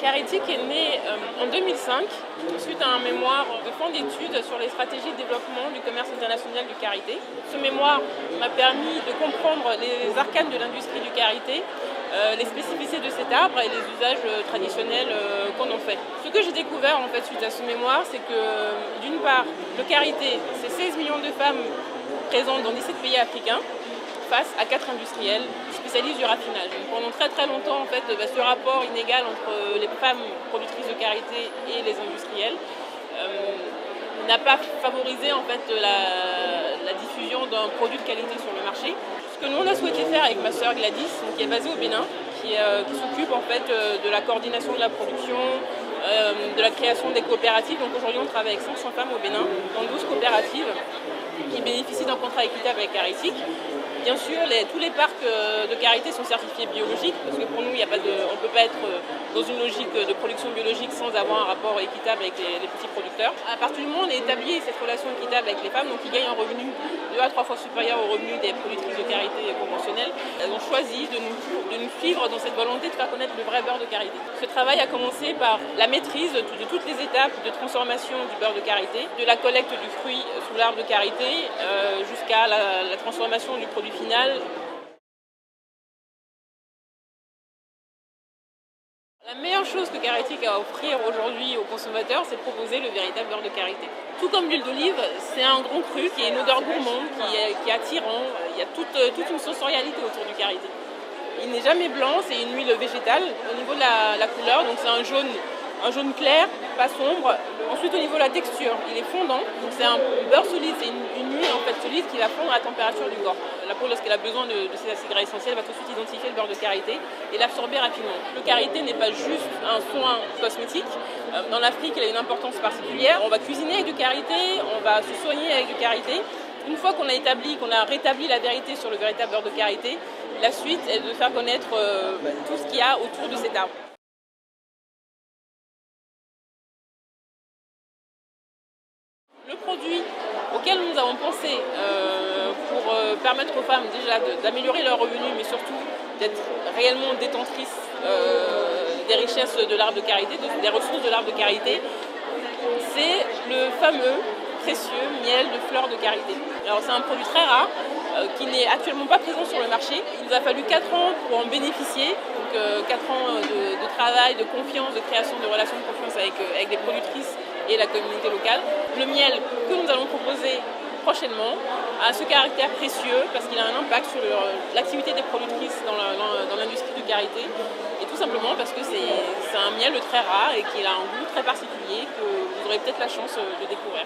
Caritic est né en 2005 suite à un mémoire de fin d'études sur les stratégies de développement du commerce international du karité. Ce mémoire m'a permis de comprendre les arcanes de l'industrie du karité, les spécificités de cet arbre et les usages traditionnels qu'on en fait. Ce que j'ai découvert en fait suite à ce mémoire, c'est que d'une part, le karité, c'est 16 millions de femmes présentes dans 17 pays africains, face à 4 industriels spécialistes du raffinage. Pendant très très longtemps, en fait, ce rapport inégal entre les femmes productrices de karité et les industriels n'a pas favorisé en fait, la diffusion d'un produit de qualité sur le marché. Ce que nous on a souhaité faire avec ma sœur Gladys, qui est basée au Bénin, qui s'occupe en fait, de la coordination de la production, de la création des coopératives. Donc aujourd'hui on travaille avec 500 femmes au Bénin, dans 12 coopératives qui bénéficient d'un contrat équitable avec Caritic. Bien sûr, tous les parcs de karité sont certifiés biologiques, parce que pour nous, on ne peut pas être dans une logique de production biologique sans avoir un rapport équitable avec les petits producteurs. À partir du moment où on a établi cette relation équitable avec les femmes, donc qui gagnent un revenu 2 à 3 fois supérieur au revenu des productrices de karité conventionnelles, elles ont choisi de nous suivre dans cette volonté de faire connaître le vrai beurre de karité. Ce travail a commencé par la maîtrise de toutes les étapes de transformation du beurre de karité, de la collecte du fruit sous l'arbre de karité jusqu'à la transformation du produit final. La meilleure chose que Caritic a à offrir aujourd'hui aux consommateurs, c'est de proposer le véritable beurre de karité. Tout comme l'huile d'olive, c'est un grand cru qui a une odeur gourmande, qui est attirant. Il y a toute une sensorialité autour du karité. Il n'est jamais blanc, c'est une huile végétale. Au niveau de la couleur, donc c'est un jaune clair, pas sombre. Ensuite, au niveau de la texture, il est fondant. Donc c'est un beurre solide, c'est une huile en fait solide qui va fondre à la température du corps. La peau, lorsqu'elle a besoin de ces acides gras essentiels, va tout de suite identifier le beurre de karité et l'absorber rapidement. Le karité n'est pas juste un soin cosmétique. Dans l'Afrique, il a une importance particulière. On va cuisiner avec du karité, on va se soigner avec du karité. Une fois qu'on a rétabli la vérité sur le véritable beurre de karité, la suite est de faire connaître tout ce qu'il y a autour de cet arbre. Le produit auquel nous avons pensé pour permettre aux femmes déjà d'améliorer leurs revenus, mais surtout d'être réellement détentrices des richesses de l'arbre de karité, des ressources de l'arbre de karité, c'est le fameux précieux miel de fleurs de karité. Alors c'est un produit très rare qui n'est actuellement pas présent sur le marché. Il nous a fallu 4 ans pour en bénéficier, donc 4 ans de travail, de confiance, de création de relations de confiance avec les productrices et la communauté locale. Le miel que nous allons proposer prochainement a ce caractère précieux parce qu'il a un impact sur l'activité des productrices dans l'industrie du karité, et tout simplement parce que c'est un miel très rare et qu'il a un goût très particulier que vous aurez peut-être la chance de découvrir.